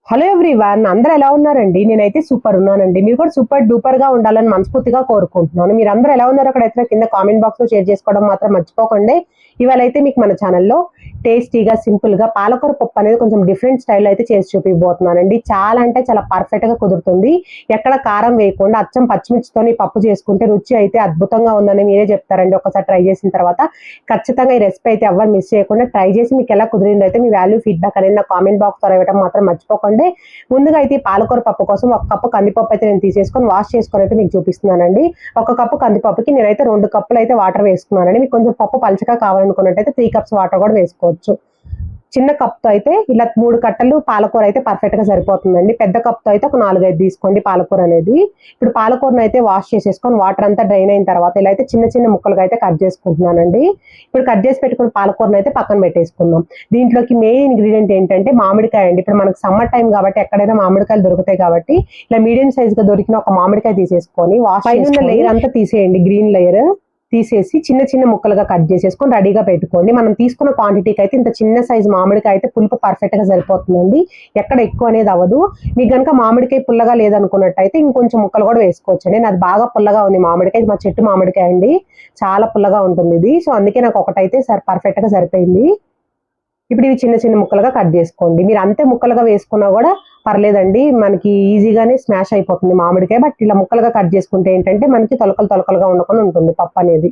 Hello everyone, అందరూ ఎలా ఉన్నారండి? నేనైతే సూపర్ ఉన్నానండి. మీరు కూడా సూపర్ డూపర్ గా ఉండాలని మనస్ఫూర్తిగా కోరుకుంటున్నాను. మీరు అందరూ ఎలా ఉన్నారో అక్కడైతే కింద కామెంట్ బాక్స్ లో షేర్ చేసుకోవడం మాత్రం మర్చిపోకండి. ఇవాళ అయితే మీకు మన ఛానల్లో టేస్టీగా సింపుల్ గా పాలకూర పప్పు అనేది కొంచెం డిఫరెంట్ స్టైల్ అయితే చేసి చూపిపోతున్నానండి. చాలా అంటే చాలా పర్ఫెక్ట్ గా కుదురుతుంది. ఎక్కడ కారం వేయకుండా అచ్చం పచ్చిమిర్చితోని పప్పు చేసుకుంటే రుచి అయితే అద్భుతంగా ఉందని మీరే చెప్తారండి. ఒకసారి ట్రై చేసిన తర్వాత ఖచ్చితంగా ఈ రెసిపీ అయితే ఎవరు మిస్ చేయకుండా ట్రై చేసి మీకు ఎలా కుదిరిందో అయితే మీ వాల్యూ ఫీడ్‌బ్యాక్ అనేది నా కామెంట్ బాక్స్ ద్వారా ఇవ్వడం మాత్రం మర్చిపోకండి. ముందుగా అయితే పాలకూర పప్పు కోసం ఒక కప్పు కందిపప్పు అయితే నేను తీసేసుకొని వాష్ చేసుకొని అయితే మీకు చూపిస్తున్నానండి. ఒక కప్పు కందిపప్పుకి నేనైతే 2 కప్పులు అయితే వాటర్ వేసుకున్నానండి. మీకు కొంచెం పప్పు పలచగా కావాలనుకున్నట్టయితే 3 కప్స్ వాటర్ కూడా వేసుకోవచ్చు. చిన్న కప్‌తో అయితే ఇలా 3 కట్టలు పాలకూర అయితే పర్ఫెక్ట్‌గా సరిపోతుందండి. పెద్ద కప్‌తో అయితే ఒక 4, 5 తీసుకోండి పాలకూర అనేది. ఇప్పుడు పాలకూరను అయితే వాష్ చేసేసుకొని వాటర్ అంతా డ్రైన్ అయిన తర్వాత ఇలా అయితే చిన్న చిన్న ముక్కలుగా అయితే కట్ చేసుకుంటున్నానండి. ఇప్పుడు కట్ చేసి పెట్టుకున్న పాలకూరను అయితే పక్కన పెట్టేసుకుందాం. దీంట్లోకి మెయిన్ ఇంగ్రీడియెంట్ ఏంటంటే మామిడికాయ అండి. ఇప్పుడు మనకు సమ్మర్ టైం కాబట్టి ఎక్కడైనా మామిడికాయలు దొరుకుతాయి కాబట్టి ఇలా మీడియం సైజ్‌గా దొరికిన ఒక మామిడికాయ తీసేసుకొని వాష్ పైనున్న లేయర్ అంతా తీసేయండి, గ్రీన్ లేయర్ తీసేసి చిన్న చిన్న ముక్కలుగా కట్ చేసేసుకొని రెడీగా పెట్టుకోండి. మనం తీసుకున్న క్వాంటిటీకి అయితే ఇంత చిన్న సైజు మామిడికాయ అయితే పులుపు పర్ఫెక్ట్ గా సరిపోతుందండి. ఎక్కడ ఎక్కువ అనేది అవ్వదు. మీకు కనుక మామిడికాయ పుల్లగా లేదనుకున్నట్టయితే ఇంకొంచెం ముక్కలు కూడా వేసుకోవచ్చండి. నాది బాగా పుల్లగా ఉంది మామిడికాయ, మా చెట్టు మామిడికాయ అండి, చాలా పుల్లగా ఉంటుంది ఇది. సో అందుకే నాకు ఒకటైతే పర్ఫెక్ట్ గా సరిపోయింది. ఇప్పుడు ఇవి చిన్న చిన్న ముక్కలుగా కట్ చేసుకోండి. మీరు అంతే ముక్కలుగా వేసుకున్నా కూడా పర్లేదండి, మనకి ఈజీగానే స్మాష్ అయిపోతుంది మామిడికాయ. బట్ ఇలా ముక్కలుగా కట్ చేసుకుంటే ఏంటంటే మనకి తొలకలుగా ఉండకుండా ఉంటుంది పప్పు అనేది.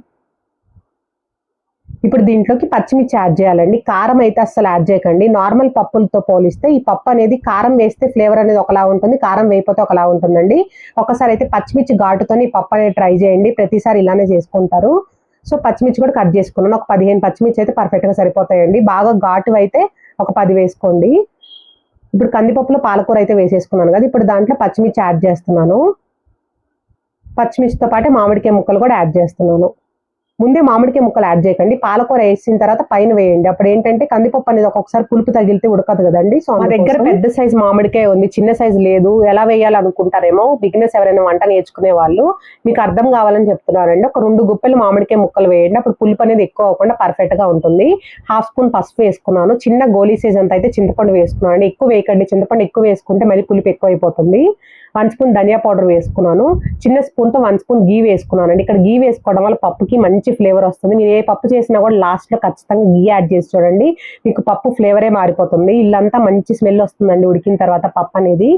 ఇప్పుడు దీంట్లోకి పచ్చిమిర్చి యాడ్ చేయాలండి. కారం అయితే అస్సలు యాడ్ చేయకండి. నార్మల్ పప్పులతో పోలిస్తే ఈ పప్పు అనేది కారం వేస్తే ఫ్లేవర్ అనేది ఒకలా ఉంటుంది, కారం వేయకపోతే ఒకలా ఉంటుందండి. ఒకసారి అయితే పచ్చిమిర్చి ఘాటుతోని ఈ పప్పు అనేది ట్రై చేయండి. ప్రతిసారి ఇలానే చేసుకుంటారు. సో పచ్చిమిర్చి కూడా కట్ చేసుకున్నాను. ఒక 15 పచ్చిమిర్చి అయితే పర్ఫెక్ట్ గా సరిపోతాయండి. బాగా ఘాటు అయితే ఒక 10 వేసుకోండి. ఇప్పుడు కందిపప్పులో పాలకూర అయితే వేసేసుకున్నాను కదా, ఇప్పుడు దాంట్లో పచ్చిమిర్చి యాడ్ చేస్తున్నాను. పచ్చిమిర్చితో పాటు మామిడికాయ ముక్కలు కూడా యాడ్ చేస్తున్నాను. ముందే మామిడికాయ ముక్కలు యాడ్ చేయకండి. పాలకూర వేసిన తర్వాత పైన వేయండి. అప్పుడు ఏంటంటే కందిపప్పు అనేది ఒక్కొక్కసారి పులుపు తగిలితే ఉడకదు కదండి. సో మా దగ్గర పెద్ద సైజు మామిడికాయ ఉంది, చిన్న సైజు లేదు. ఎలా వేయాలనుకుంటారేమో బిగినర్స్ ఎవరైనా వంట నేర్చుకునే వాళ్ళు, మీకు అర్థం కావాలని చెప్తున్నారండి. ఒక 2 గుప్పెలు మామిడికాయ ముక్కలు వేయండి. అప్పుడు పులుపు అనేది ఎక్కువ అవ్వకుండా పర్ఫెక్ట్ గా ఉంటుంది. హాఫ్ స్పూన్ పసుపు వేసుకున్నాను. చిన్న గోలీ సైజ్ అంత అయితే చింతపండు వేసుకున్నాను. ఎక్కువ వేయకండి, చింతపండు ఎక్కువ వేసుకుంటే మళ్ళీ పులుపు ఎక్కువ అయిపోతుంది. 1 స్పూన్ ధనియా పౌడర్ వేసుకున్నాను. చిన్న స్పూన్తో 1 స్పూన్ గీ వేసుకున్నానండి. ఇక్కడ గీ వేసుకోవడం వల్ల పప్పుకి మంచి ఫ్లేవర్ వస్తుంది. మీరు ఏ పప్పు చేసినా కూడా లాస్ట్ లో ఖచ్చితంగా గీ యాడ్ చేసి చూడండి, మీకు పప్పు ఫ్లేవరే మారిపోతుంది. ఇల్లంతా మంచి స్మెల్ వస్తుందండి ఉడికిన తర్వాత పప్పు అనేది.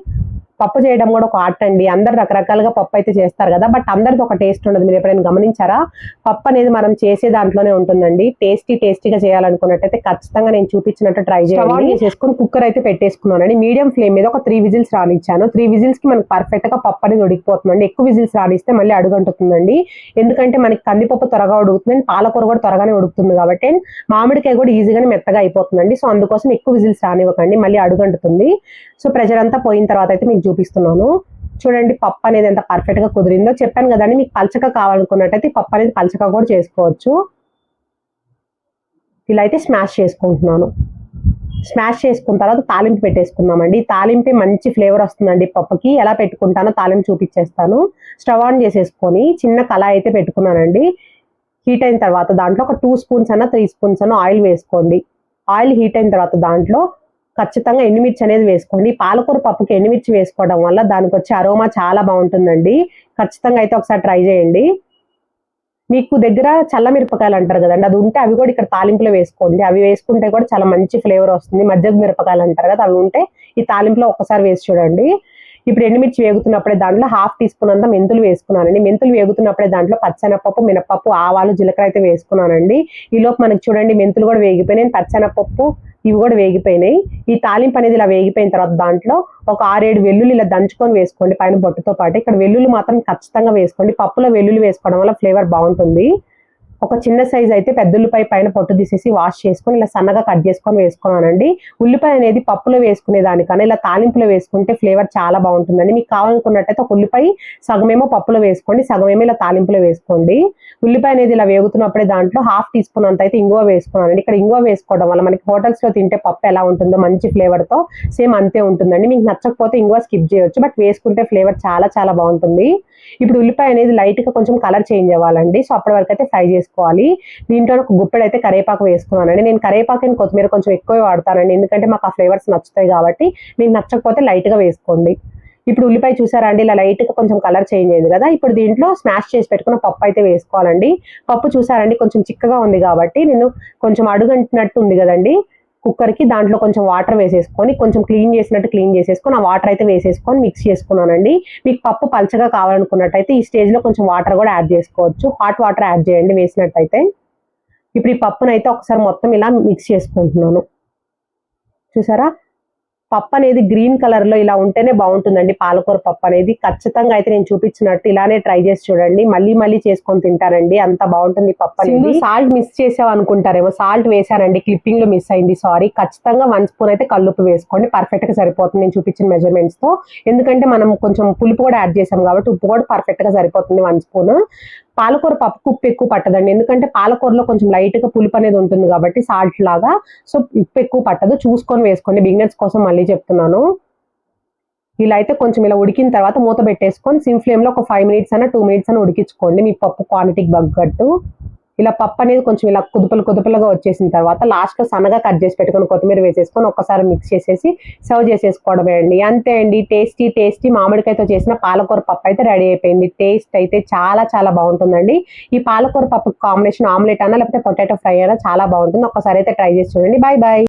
పప్పు చేయడం కూడా ఒక ఆర్ట్ అండి. అందరు రకరకాలుగా పప్పు అయితే చేస్తారు కదా, బట్ అందరిది ఒక టేస్ట్ ఉండదు. మీరు ఎప్పుడైనా గమనించారా? పప్పు అనేది మనం చేసే దాంట్లోనే ఉంటుందండి. టేస్టీగా చేయాలనుకున్నట్టయితే ఖచ్చితంగా నేను చూపించినట్టు ట్రై చేయండి. చేసుకుని కుక్కర్ అయితే పెట్టేసుకున్నానండి. మీడియం ఫ్లేమ్ మీద ఒక 3 విజిల్స్ రానిచ్చాను. 3 విజిల్స్ కి మనకి పర్ఫెక్ట్ గా పప్పు అనేది ఉడికిపోతుందండి. ఎక్కువ విజిల్స్ రానిస్తే మళ్ళీ అడుగంటుతుందండి. ఎందుకంటే మనకి కందిపప్పు త్వరగా ఉడుకుతుంది, పాలకూర కూడా త్వరగానే ఉడుకుతుంది కాబట్టి మామిడికాయ కూడా ఈజీగానే మెత్తగా అయిపోతుందండి. సో అందుకోసం ఎక్కువ విజిల్స్ రానివ్వకండి, మళ్ళీ అడుగంటుతుంది. సో ప్రెషర్ అంతా పోయిన తర్వాత అయితే మీకు చూపిస్తున్నాను. చూడండి పప్పు అనేది ఎంత పర్ఫెక్ట్ గా కుదిరిందో. చెప్పాను కదండి, మీకు పలచగా కావాలనుకున్నట్టయితే పప్పు అనేది పలచగా కూడా చేసుకోవచ్చు. ఇలా అయితే స్మాష్ చేసుకుంటున్నాను. స్మాష్ చేసుకున్న తర్వాత తాలింపు పెట్టేసుకున్నామండి. తాలింపే మంచి ఫ్లేవర్ వస్తుందండి పప్పుకి. ఎలా పెట్టుకుంటానో తాలింపు చూపించేస్తాను. స్టవ్ ఆన్ చేసేసుకొని చిన్న కళాయి అయితే పెట్టుకున్నానండి. హీట్ అయిన తర్వాత దాంట్లో ఒక 2 స్పూన్స్ అన్న 3 స్పూన్స్ అన్న ఆయిల్ వేసుకోండి. ఆయిల్ హీట్ అయిన తర్వాత దాంట్లో ఖచ్చితంగా ఎండుమిర్చి అనేది వేసుకోండి. పాలకూర పప్పుకి ఎండుమిర్చి వేసుకోవడం వల్ల దానికి వచ్చే అరోమా చాలా బాగుంటుందండి. ఖచ్చితంగా అయితే ఒకసారి ట్రై చేయండి. మీకు దగ్గర చల్ల మిరపకాయలు అంటారు కదండి, అది ఉంటే అవి కూడా ఇక్కడ తాలింపులో వేసుకోండి. అవి వేసుకుంటే కూడా చాలా మంచి ఫ్లేవర్ వస్తుంది. మజ్జిగ మిరపకాయలు అంటారు కదా, అవి ఉంటే ఈ తాలింపులో ఒక్కసారి వేసి చూడండి. ఇప్పుడు ఎండుమిర్చి వేగుతున్నప్పుడే దాంట్లో 1/2 టీ స్పూన్ అంతా మెంతులు వేసుకున్నానండి. మెంతులు వేగుతున్నప్పుడే దాంట్లో పచ్చెనపప్పు, మినపప్పు, ఆవాలు, జీలకర్ర అయితే వేసుకున్నానండి. ఈలోపు మనకి చూడండి మెంతులు కూడా వేగిపోయినాయి, పచ్చెనపప్పు ఇవి కూడా వేగిపోయినాయి. ఈ తాలింపు అనేది ఇలా వేగిపోయిన తర్వాత దాంట్లో ఒక 6-7 వెల్లుల్లి ఇలా దంచుకొని వేసుకోండి పైన బొట్టుతో పాటు. ఇక్కడ వెల్లుల్లి మాత్రం ఖచ్చితంగా వేసుకోండి. పప్పులో వెల్లుల్లి వేసుకోవడం వల్ల ఫ్లేవర్ బాగుంటుంది. ఒక చిన్న సైజ్ అయితే పెద్ద ఉల్లిపాయ పైన పొట్టు తీసేసి వాష్ చేసుకొని ఇలా సన్నగా కట్ చేసుకొని వేసుకున్నానండి. ఉల్లిపాయ అనేది పప్పులో వేసుకునే దానికన్నా ఇలా తాలింపులో వేసుకుంటే ఫ్లేవర్ చాలా బాగుంటుందండి. మీకు కావాలనుకున్నట్టయితే ఒక ఉల్లిపాయ సగమేమో పప్పులో వేసుకోండి, సగమేమో ఇలా తాలింపులో వేసుకోండి. ఉల్లిపాయ అనేది ఇలా వేగుతున్నప్పుడే దాంట్లో 1/2 టీ స్పూన్ అంత అయితే ఇంగువ వేసుకున్నానండి. ఇక్కడ ఇంగువ వేసుకోవడం వల్ల మనకి హోటల్స్ లో తింటే పప్పు ఎలా ఉంటుందో మంచి ఫ్లేవర్ తో సేమ్ అంతే ఉంటుందండి. మీకు నచ్చకపోతే ఇంగువ స్కిప్ చేయొచ్చు, బట్ వేసుకుంటే ఫ్లేవర్ చాలా బాగుంటుంది. ఇప్పుడు ఉల్లిపాయ అనేది లైట్ గా కొంచెం కలర్ చేంజ్ అవ్వాలండి. సో అప్పటి వరకు అయితే ఫ్రై చేసుకోండి. వేసుకోవాలి. దీంట్లో ఒక గుప్పెడు అయితే కరివేపాకు వేసుకున్నానండి. నేను కరివేపాకు అండ్ కొత్తిమీర కొంచెం ఎక్కువ వాడతానండి, ఎందుకంటే మాకు ఆ ఫ్లేవర్స్ నచ్చుతాయి కాబట్టి. మీకు నచ్చకపోతే లైట్గా వేసుకోండి. ఇప్పుడు ఉల్లిపాయ చూసారా అండి, ఇలా లైట్గా కొంచెం కలర్ చేంజ్ అయింది కదా. ఇప్పుడు దీంట్లో స్మాష్ చేసి పెట్టుకున్న పప్పు అయితే వేసుకోవాలండి. పప్పు చూసారండి కొంచెం చిక్కగా ఉంది కాబట్టి నేను కొంచెం అడుగంటినట్టు ఉంది కదండి కుక్కర్కి, దాంట్లో కొంచెం వాటర్ వేసేసుకొని కొంచెం క్లీన్ చేసినట్టు క్లీన్ చేసేసుకొని ఆ వాటర్ అయితే వేసేసుకొని మిక్స్ చేసుకున్నానండి. మీకు పప్పు పలచగా కావాలనుకున్నట్టయితే ఈ స్టేజ్లో కొంచెం వాటర్ కూడా యాడ్ చేసుకోవచ్చు. హాట్ వాటర్ యాడ్ చేయండి వేసినట్టయితే. ఇప్పుడు ఈ పప్పునైతే ఒకసారి మొత్తం ఇలా మిక్స్ చేసుకుంటున్నాను. చూసారా, పప్పు అనేది గ్రీన్ కలర్ లో ఇలా ఉంటేనే బాగుంటుందండి. పాలకూర పప్పు అనేది ఖచ్చితంగా అయితే నేను చూపించినట్టు ఇలానే ట్రై చేసి చూడండి. మళ్ళీ మళ్ళీ చేసుకొని తింటారండి, అంత బాగుంటుంది పప్పు అనేది. సాల్ట్ మిస్ చేసావు అనుకుంటారేమో, సాల్ట్ వేసానండి, క్లిప్పింగ్ లో మిస్ అయింది, సారీ. ఖచ్చితంగా 1 స్పూన్ అయితే కల్లుప్పు వేసుకోండి, పర్ఫెక్ట్ గా సరిపోతుంది నేను చూపించిన మెజర్మెంట్స్ తో. ఎందుకంటే మనం కొంచెం పులుపు కూడా యాడ్ చేసాం కాబట్టి ఉప్పు కూడా పర్ఫెక్ట్ గా సరిపోతుంది 1 స్పూన్. పాలకూర పప్పుకు ఉప్పు ఎక్కువ పట్టదండి, ఎందుకంటే పాలకూరలో కొంచెం లైట్ గా పులుపు అనేది ఉంటుంది కాబట్టి సాల్ట్ లాగా. సో ఉప్పు ఎక్కువ పట్టదు, చూసుకొని వేసుకోండి. బిగినర్స్ కోసం మళ్ళీ చెప్తున్నాను. ఇలా అయితే కొంచెం ఇలా ఉడికిన తర్వాత మూత పెట్టేసుకొని సిమ్ ఫ్లేమ్ లో ఒక 5 మినిట్స్ అన్న 2 మినిట్స్ అన్న ఉడికించుకోండి మీ పప్పు క్వాంటిటీకి తగ్గట్టు. ఇలా పప్పు అనేది కొంచెం ఇలా కుదుపులుగా వచ్చేసిన తర్వాత లాస్ట్ లో సన్నగా కట్ చేసి పెట్టుకొని కొత్తిమీర వేసేసుకొని ఒక్కసారి మిక్స్ చేసేసి సర్వ్ చేసేసుకోవడమే అండి. అంతే అండి, టేస్టీ మామిడికాయతో చేసిన పాలకూర పప్పు అయితే రెడీ అయిపోయింది. టేస్ట్ అయితే చాలా చాలా బాగుంటుందండి. ఈ పాలకూర పప్పు కాంబినేషన్ ఆమ్లెట్ అన్నా లేకపోతే పొటాటో ఫ్రై అయినా చాలా బాగుంటుంది. ఒక్కసారి అయితే ట్రై చేసి చూడండి. Bye bye.